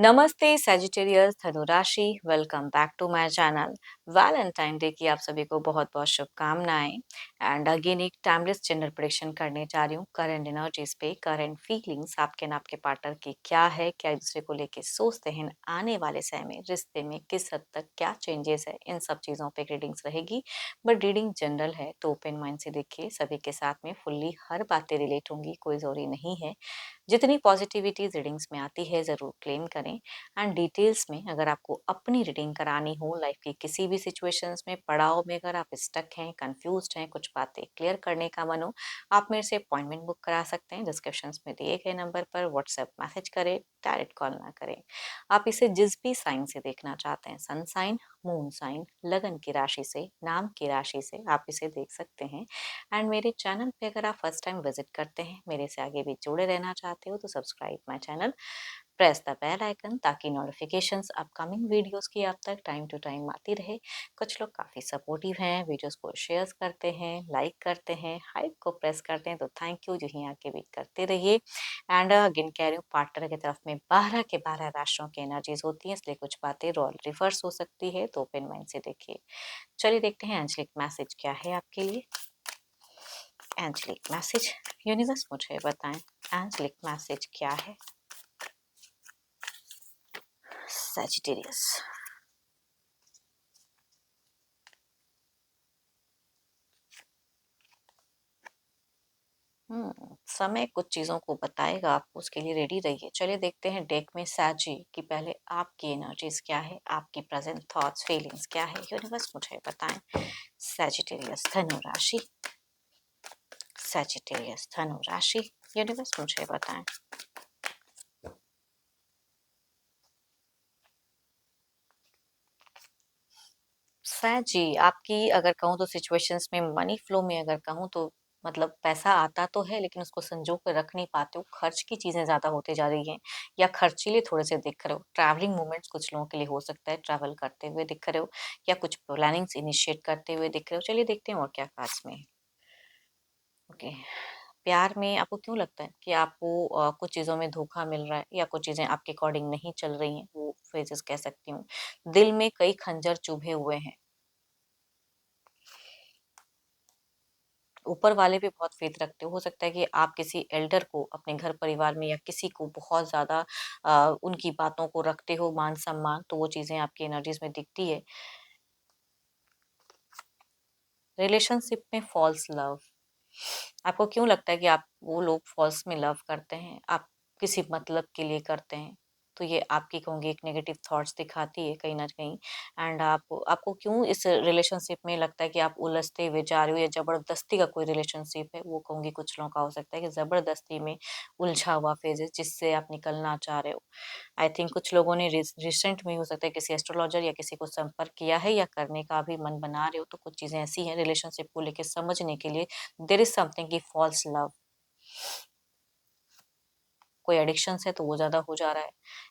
नमस्ते सैजिटेरियस धनुराशि, welcome back to my channel. Valentine day की आप सभी को बहुत बहुत शुभकामनाएं। एंड अगेन एक टाइमलेस जेंडर प्रेडिक्शन करने जा रही हूँ करंट एनर्जीज पे, करंट फीलिंग्स आपके ना आपके पार्टनर की क्या है, क्या एक दूसरे को लेके सोचते हैं, आने वाले समय में रिश्ते में किस हद तक क्या चेंजेस है, इन सब चीज़ों पे रीडिंग्स रहेगी। बट रीडिंग जनरल है तो ओपन माइंड से देखिए, सभी के साथ में फुल्ली हर बातें रिलेट होंगी, कोई जरूरी नहीं है। जितनी पॉजिटिविटी रीडिंग्स में आती है ज़रूर क्लेम करें। एंड डिटेल्स में अगर आपको अपनी रीडिंग करानी हो लाइफ की किसी भी सिचुएशंस में, पड़ाव में, अगर आप स्टक हैं, कंफ्यूज्ड हैं, कुछ बातें क्लियर करने का मन हो, आप मेरे से अपॉइंटमेंट बुक करा सकते हैं। डिस्क्रिप्शन में दिए गए नंबर पर व्हाट्सएप मैसेज करें, डायरेक्ट कॉल ना करें। आप इसे जिस भी साइन से देखना चाहते हैं, सन साइन, मून साइन, लगन की राशि से, नाम की राशि से, आप इसे देख सकते हैं। एंड मेरे चैनल पे अगर आप फर्स्ट टाइम विजिट करते हैं, मेरे से आगे भी जुड़े रहना चाहते हो, तो subscribe my channel, press the bell icon, ताकि नोटिफिकेशंस अपकमिंग वीडियोस की आप तक टाइम टू टाइम आती रहे। कुछ लोग काफ़ी सपोर्टिव हैं, वीडियोस को शेयर करते हैं, लाइक करते हैं, हाइप को प्रेस करते हैं, तो थैंक यू, यहीं आके भी करते रहिए। एंड अगेन कह रही हूँ, पार्टनर की तरफ में 12 के 12 राशियों की एनर्जीज होती हैं, इसलिए कुछ बातें रॉयल रिवर्स हो सकती है, तो ओपन माइंड से देखिए। चलिए देखते हैं एंजलिक मैसेज क्या है आपके लिए। एंजलिक मैसेज, यूनिवर्स मुझे बताएं, एंजलिक मैसेज क्या है। सैजिटेरियस, समय कुछ चीजों को बताएगा आपको, उसके लिए रेडी रहिए। चलिए देखते हैं डेक में सैजी की पहले आपकी एनर्जीज क्या है, आपकी प्रेजेंट थॉट्स फीलिंग्स क्या है, यूनिवर्स मुझे बताएं। सैजिटेरियस धनु राशि, सैजिटेरियस धनु राशि, यूनिवर्स मुझे बताएं। जी, आपकी अगर कहूँ तो सिचुएशंस में, मनी फ्लो में अगर कहूँ तो, मतलब पैसा आता तो है लेकिन उसको संजो कर रख नहीं पाते हो, खर्च की चीजें ज्यादा होती जा रही हैं, या खर्चीले थोड़े से दिख रहे हो। ट्रैवलिंग मोमेंट्स कुछ लोगों के लिए हो सकता है, ट्रैवल करते हुए दिख रहे हो, या कुछ प्लानिंग्स इनिशिएट करते हुए दिख रहे हो। चलिए देखते हैं और क्या कार्ड्स में है। ओके, प्यार में आपको क्यों लगता है कि आपको कुछ चीज़ों में धोखा मिल रहा है, या कुछ चीज़ें आपके अकॉर्डिंग नहीं चल रही हैं, वो फेजेस कह सकती हूँ। दिल में कई खंजर चुभे हुए हैं, ऊपर वाले पे बहुत फेथ रखते हो सकता है कि आप किसी एल्डर को अपने घर परिवार में, या किसी को बहुत ज़्यादा उनकी बातों को रखते हो, मान सम्मान, तो वो चीज़ें आपकी एनर्जीज में दिखती है। रिलेशनशिप में फॉल्स लव, आपको क्यों लगता है कि आप वो लोग फॉल्स में लव करते हैं, आप किसी मतलब के लिए करते हैं, तो ये आपकी कहूँगी एक नेगेटिव थॉट्स दिखाती है कहीं ना कहीं। एंड आपको क्यों इस रिलेशनशिप में लगता है कि आप उलझते हुए जा रहे हो, या जबरदस्ती का कोई रिलेशनशिप है, वो कहूँगी कुछ लोगों का हो सकता है कि जबरदस्ती में उलझा हुआ फेजेस जिससे आप निकलना चाह रहे हो। आई थिंक कुछ लोगों ने रिसेंट में हो सकता है किसी एस्ट्रोलॉजर या किसी को संपर्क किया है, या करने का भी मन बना रहे हो, तो कुछ चीजें ऐसी हैं रिलेशनशिप को लेकर समझने के लिए। देयर इज समथिंग की फॉल्स लव, कोई एडिक्शन है तो वो ज्यादा हो जा रहा है,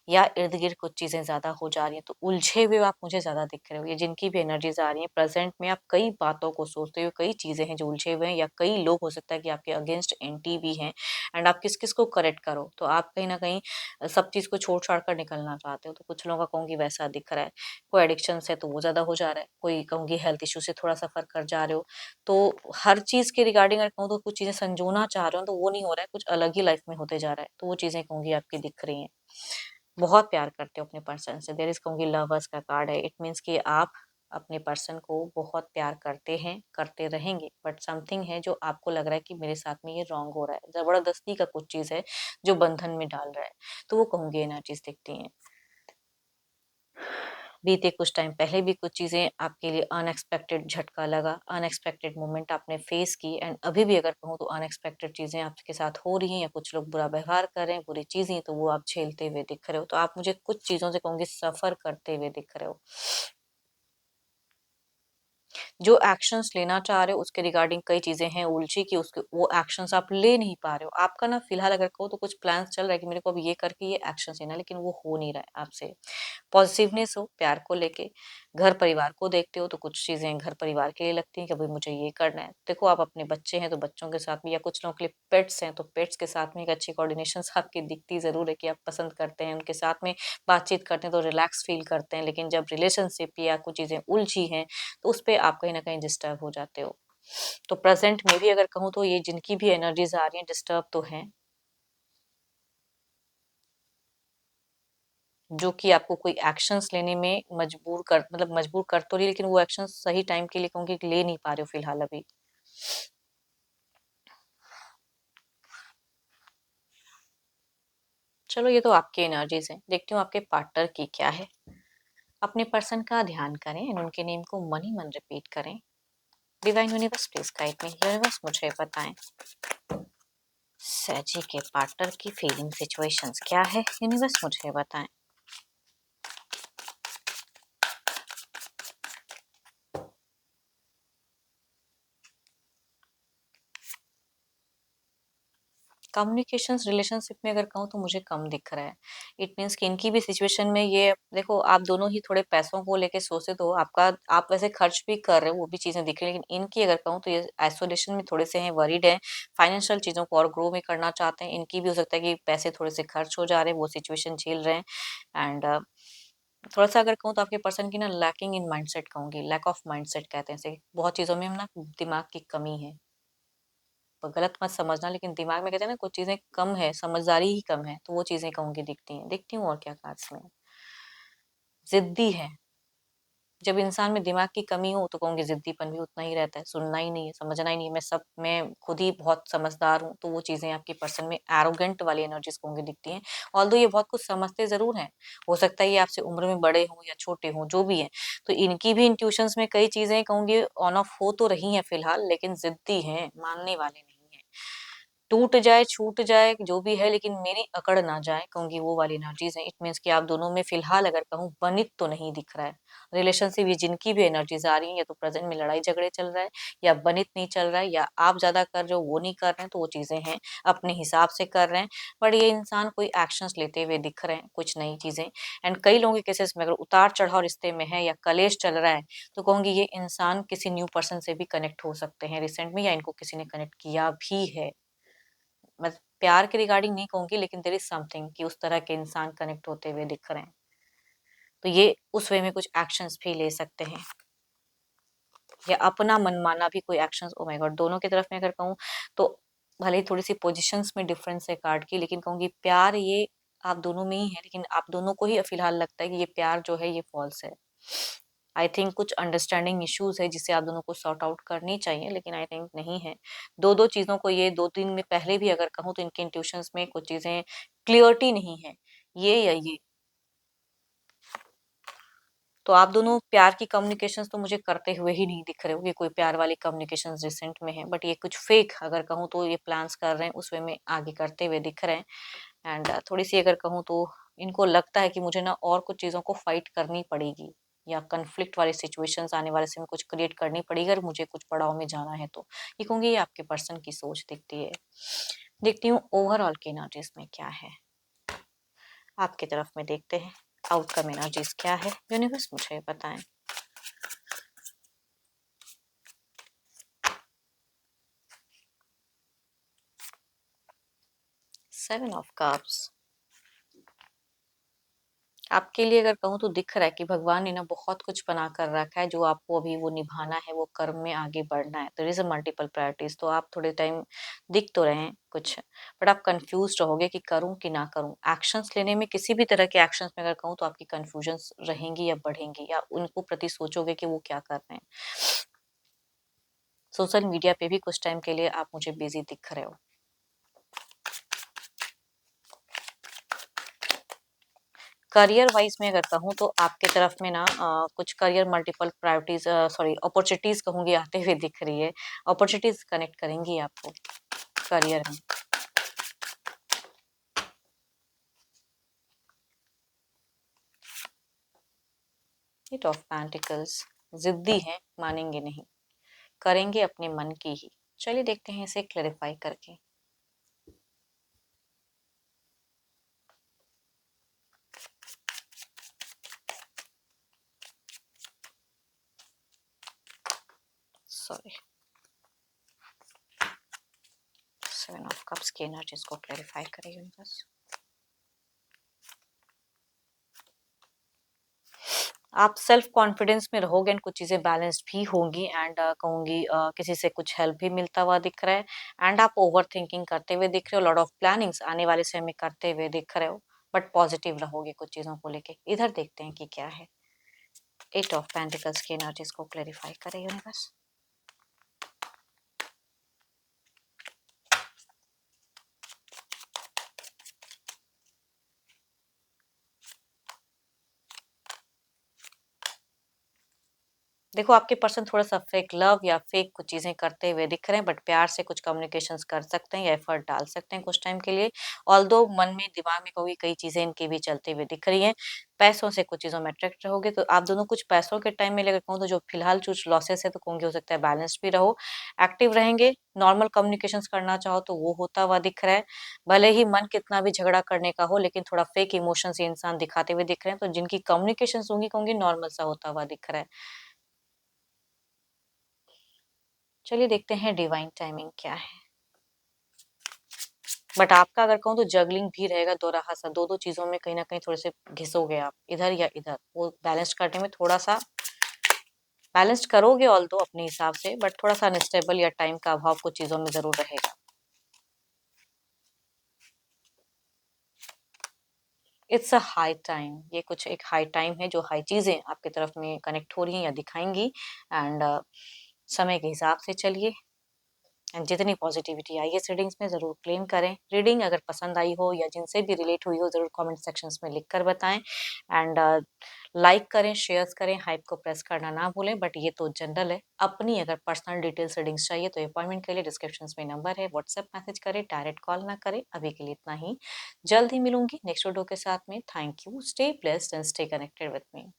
या इर्द गिर्द कुछ चीजें ज्यादा हो जा रही हैं, तो उलझे हुए आप मुझे ज्यादा दिख रहे हो। ये जिनकी भी एनर्जीज आ रही है प्रेजेंट में, आप कई बातों को सोचते हो, कई चीजें हैं जो उलझे हुए हैं, या कई लोग हो सकता है कि आपके अगेंस्ट एंटी भी हैं। एंड आप किस किस को करेक्ट करो, तो आप कहीं ना कहीं सब चीज को छोड़ छाड़ कर निकलना चाहते हो, तो कुछ लोगों का कहूंगी वैसा दिख रहा है। कोई एडिक्शन है तो वो ज्यादा हो जा रहा है, कोई कहूंगी हेल्थ इशू से थोड़ा सफर कर जा रहे हो, तो हर चीज के रिगार्डिंग अगर कहूँ तो कुछ चीजें संजोना चाह रहे हो, तो वो नहीं हो रहा है, कुछ अलग ही लाइफ में होते जा रहा है, तो वो चीजें कहूंगी आपकी दिख रही हैं। बहुत प्यार करते हो अपने पर्सन से, देयर इज कहूंगी लवर्स का कार्ड है। इट मीन्स कि आप अपने पर्सन को बहुत प्यार करते हैं, करते रहेंगे, बट समथिंग है जो आपको लग रहा है कि मेरे साथ में ये रॉन्ग हो रहा है, जबरदस्ती का कुछ चीज है जो बंधन में डाल रहा है, तो वो कहूंगी एनर्जीज दिखती हैं। बीते कुछ टाइम पहले भी कुछ चीज़ें आपके लिए अनएक्सपेक्टेड झटका लगा, अनएक्सपेक्टेड मोमेंट आपने फेस की, एंड अभी भी अगर कहूँ तो अनएक्सपेक्टेड चीज़ें आपके साथ हो रही हैं, या कुछ लोग बुरा व्यवहार कर रहे हैं, बुरी चीज़ें, तो वो आप झेलते हुए दिख रहे हो, तो आप मुझे कुछ चीज़ों से कहूँगी सफ़र करते हुए दिख रहे हो। जो एक्शंस लेना चाह रहे हो उसके रिगार्डिंग कई चीजें हैं उलझी कि उसके वो एक्शंस आप ले नहीं पा रहे हो। आपका ना फिलहाल अगर कहो तो कुछ प्लान्स चल रहा है कि मेरे को अब ये करके ये एक्शन लेना है, लेकिन वो हो नहीं रहा है आपसे। पॉजिटिवनेस हो प्यार को लेके, घर परिवार को देखते हो तो कुछ चीजें घर परिवार के लिए लगती हैं कि भाई मुझे ये करना है। देखो आप अपने बच्चे हैं तो बच्चों के साथ में, या कुछ लोगों के लिए पेट्स हैं तो पेट्स के साथ में एक अच्छी कोऑर्डिनेशन आपकी दिखती जरूर है कि आप पसंद करते हैं उनके साथ में बातचीत करते हैं तो रिलैक्स फील करते हैं। लेकिन जब रिलेशनशिप या कुछ चीजें उलझी हैं तो उस पे आप कहीं ना कहीं डिस्टर्ब हो जाते हो। तो प्रेजेंट में भी अगर कहूँ तो ये जिनकी भी एनर्जीज आ रही हैं डिस्टर्ब तो हैं, जो कि आपको कोई एक्शंस लेने में मजबूर कर, मतलब मजबूर कर तो रही है, लेकिन वो एक्शंस सही टाइम के लिए कहूँगी कि ले नहीं पा रहे हो फिलहाल अभी। चलो ये तो आपकी एनर्जीज है, देखती हूँ आपके पार्टनर की क्या है। अपने पर्सन का ध्यान करें एंड उनके नेम को मन ही मन रिपीट करें। Divine universe please guide me, universe मुझे बताएं सैजी के पार्टनर की फीलिंग सिचुएशंस क्या है, यूनिवर्स मुझे बताएं। कम्युनिकेशंस रिलेशनशिप में अगर कहूँ तो मुझे कम दिख रहा है। इट मीन्स कि इनकी भी सिचुएशन में ये देखो, आप दोनों ही थोड़े पैसों को लेके सोचते तो आपका, आप वैसे खर्च भी कर रहे हो वो भी चीजें दिख रही है, लेकिन इनकी अगर कहूँ तो ये आइसोलेशन में थोड़े से हैं, वरीड हैं, फाइनेंशियल चीजों को और ग्रो में करना चाहते हैं। इनकी भी हो सकता है कि पैसे थोड़े से खर्च हो जा रहे हैं, वो सिचुएशन झेल रहे हैं। एंड थोड़ा सा अगर कहूँ तो आपके पर्सन की ना लैकिंग इन माइंडसेट कहूंगी, लैक ऑफ माइंडसेट कहते हैं इसे, बहुत चीजों में हम ना दिमाग की कमी है। पर गलत मत समझना, लेकिन दिमाग में कहते हैं ना कुछ चीजें कम है, समझदारी ही कम है, तो वो चीजें कहूंगी दिखती हैं, देखती हूँ और क्या कार्ड्स में। जिद्दी है, जब इंसान में दिमाग की कमी हो तो कहूंगी जिद्दीपन भी उतना ही रहता है, सुनना ही नहीं है, समझना ही नहीं है, मैं खुद ही बहुत समझदार हूँ, तो वो चीजें आपके पर्सन में एरोगेंट वाली एनर्जीज कहूंगी दिखती हैं। ऑल्दो ये बहुत कुछ समझते जरूर हैं, हो सकता है ये आपसे उम्र में बड़े हों या छोटे हों जो भी है, तो इनकी भी इंट्यूशंस में कई चीजें कहूंगी ऑन ऑफ हो तो रही हैं फिलहाल, लेकिन जिद्दी हैं, मानने वाले नहीं है। टूट जाए छूट जाए जो भी है, लेकिन मेरी अकड़ ना जाए कहूंगी, वो वाली एनर्जीज है। इट मीन्स कि आप दोनों में फिलहाल अगर कहूँ बनित तो नहीं दिख रहा है। रिलेशनशिप ये जिनकी भी एनर्जीज आ रही है, या तो प्रेजेंट में लड़ाई झगड़े चल रहा है, या बनित नहीं चल रहा है, या आप ज्यादा कर रहे हो वो नहीं कर रहे हैं, तो वो चीजें हैं अपने हिसाब से कर रहे हैं। बट ये इंसान कोई एक्शंस लेते हुए दिख रहे हैं, कुछ नई चीजें। एंड कई लोगों के केसेस में अगर उतार चढ़ाव रिश्ते में है या कलेश चल रहा है, तो कहूंगी ये इंसान किसी न्यू पर्सन से भी कनेक्ट हो सकते हैं रिसेंट में, या इनको किसी ने कनेक्ट किया भी है। मैं प्यार के रिगार्डिंग नहीं कहूंगी, लेकिन देयर इज समथिंग कि उस तरह के इंसान कनेक्ट होते हुए दिख रहे हैं, तो ये उस वे में कुछ एक्शंस भी ले सकते हैं, या अपना मनमाना भी कोई एक्शंस। ओ माय गॉड, दोनों की तरफ में अगर कहूँ तो भले ही थोड़ी सी पोजीशंस में डिफरेंस है कार्ड की, लेकिन कहूंगी प्यार ये आप दोनों में ही है, लेकिन आप दोनों को ही फिलहाल लगता है कि ये प्यार जो है ये फॉल्स है। आई थिंक कुछ अंडरस्टैंडिंग इश्यूज है जिसे आप दोनों को सॉर्ट आउट करनी चाहिए, लेकिन आई थिंक नहीं है। दो दो चीजों को, ये दो तीन में पहले भी अगर कहूँ तो इनके इंट्यूशंस में कुछ चीजें क्लियरिटी नहीं है, ये या ये। तो आप दोनों प्यार की कम्युनिकेशंस तो मुझे करते हुए ही नहीं दिख रहे हो कि कोई प्यार वाली कम्युनिकेशंस रिसेंट में है, बट ये कुछ फेक अगर कहूँ तो ये प्लान्स कर रहे हैं उस वे में आगे करते हुए दिख रहे हैं। एंड थोड़ी सी अगर कहूँ तो इनको लगता है कि मुझे ना और कुछ चीजों को फाइट करनी पड़ेगी, या कन्फ्लिक्ट वाली सिचुएशंस आने वाले समय कुछ क्रिएट करनी पड़ेगी अगर मुझे कुछ पड़ाव में जाना है तो। ये कहूंगी ये आपके पर्सन की सोच दिखती है। देखती हूँ ओवरऑल की एनर्जीज में क्या है, आपकी तरफ में देखते हैं आउटकम एनर्जीज क्या है, यूनिवर्स मुझे बताएं। सेवन ऑफ कप्स, आपके लिए अगर कहूँ तो दिख रहा है कि भगवान ने ना बहुत कुछ बना कर रखा है, जो आपको अभी वो निभाना है, वो कर्म में आगे बढ़ना है। तो इज अ मल्टीपल प्रायोरिटीज, तो आप थोड़े टाइम दिख तो रहे हैं कुछ, बट आप कंफ्यूज रहोगे कि करूं कि ना करूं। एक्शंस लेने में, किसी भी तरह के एक्शंस में अगर कहूँ तो आपकी कंफ्यूजन्स रहेंगी या बढ़ेंगी, या उनको प्रति सोचोगे कि वो क्या कर रहे हैं। सोशल मीडिया पे भी कुछ टाइम के लिए आप मुझे बिजी दिख रहे हो। करियर वाइज में अगर कहूँ तो आपके तरफ में ना कुछ career multiple priorities, sorry opportunities कहूंगी आते हुए दिख रही है। अपॉर्चुनिटीज कनेक्ट करेंगी आपको करियर में। एट ऑफ पेंटिकल्स, जिद्दी हैं, मानेंगे नहीं। करेंगे अपने मन की ही। चलिए देखते हैं इसे क्लैरिफाई करके। सॉरी, 7 ऑफ कप्स की एनर्जीज को क्लैरिफाई करें यूनिवर्स। आप सेल्फ कॉन्फिडेंस में रहोगे एंड कुछ चीज़ें बैलेंस्ड भी होंगी एंड कहूँगी किसी से कुछ हेल्प भी मिलता हुआ दिख रहा है एंड आप ओवर थिंकिंग करते हुए दिख रहे हो, लॉट ऑफ प्लानिंग्स आने वाले समय में करते हुए दिख रहे हो, बट पॉजिटिव रहोगे कुछ चीज़ों को लेके। इधर देखते हैं कि क्या है। 8 ऑफ पेंटिकल्स की एनर्जीज को क्लैरिफाई करें यूनिवर्स। देखो आपके पर्सन थोड़ा-सा फेक लव या फेक कुछ चीज़ें करते हुए दिख रहे हैं, बट प्यार से कुछ कम्युनिकेशंस कर सकते हैं या एफर्ट डाल सकते हैं कुछ टाइम के लिए। ऑल्दो मन में, दिमाग में कोई कई चीज़ें इनके भी चलते हुए दिख रही हैं। पैसों से कुछ चीज़ों में अट्रैक्ट रहोगे, तो आप दोनों कुछ पैसों के टाइम में अगर कहूँ तो जो फिलहाल कुछ लॉसेस है तो कहूँगी हो सकता है बैलेंस भी रहो। एक्टिव रहेंगे, नॉर्मल कम्युनिकेशंस करना चाहो तो वो होता हुआ दिख रहा है। भले ही मन कितना भी झगड़ा करने का हो, लेकिन थोड़ा फेक इमोशंस ये इंसान दिखाते हुए दिख रहे हैं, तो जिनकी कम्युनिकेशंस होंगी कहूँगी नॉर्मल सा होता हुआ दिख रहा है। चलिए देखते हैं डिवाइन टाइमिंग क्या है। बट आपका अगर कहूँ तो जगलिंग भी रहेगा दोराहा-सा, 2-2 चीज़ों में कहीं न कहीं थोड़े-से घिसोगे आप, इधर या इधर। वो बैलेंस करने में थोड़ा-सा बैलेंस्ड करोगे ऑल्दो अपने हिसाब से, बट थोड़ा-सा अनस्टेबल या टाइम का अभाव कुछ चीज़ों में ज़रूर रहेगा। इट्स अ हाई टाइम, ये कुछ एक हाई टाइम है, जो हाई चीज़ें आपकी तरफ में कनेक्ट हो रही हैं या दिखाएँगी एंड समय के हिसाब से चलिए। एंड जितनी पॉजिटिविटी आई है इस रीडिंग्स में ज़रूर क्लेम करें। रीडिंग अगर पसंद आई हो या जिनसे भी रिलेट हुई हो ज़रूर कमेंट सेक्शंस में लिख कर बताएं एंड लाइक करें, शेयर्स करें, हाइप को प्रेस करना ना भूलें। बट ये तो जनरल है, अपनी अगर पर्सनल डिटेल्स रीडिंग्स चाहिए तो अपॉइंटमेंट के लिए डिस्क्रिप्शन में नंबर है, व्हाट्सएप मैसेज करें, डायरेक्ट कॉल ना करें। अभी के लिए इतना ही, जल्द ही मिलूंगी नेक्स्ट वीडियो के साथ में। Thank you, stay blessed and stay connected with me.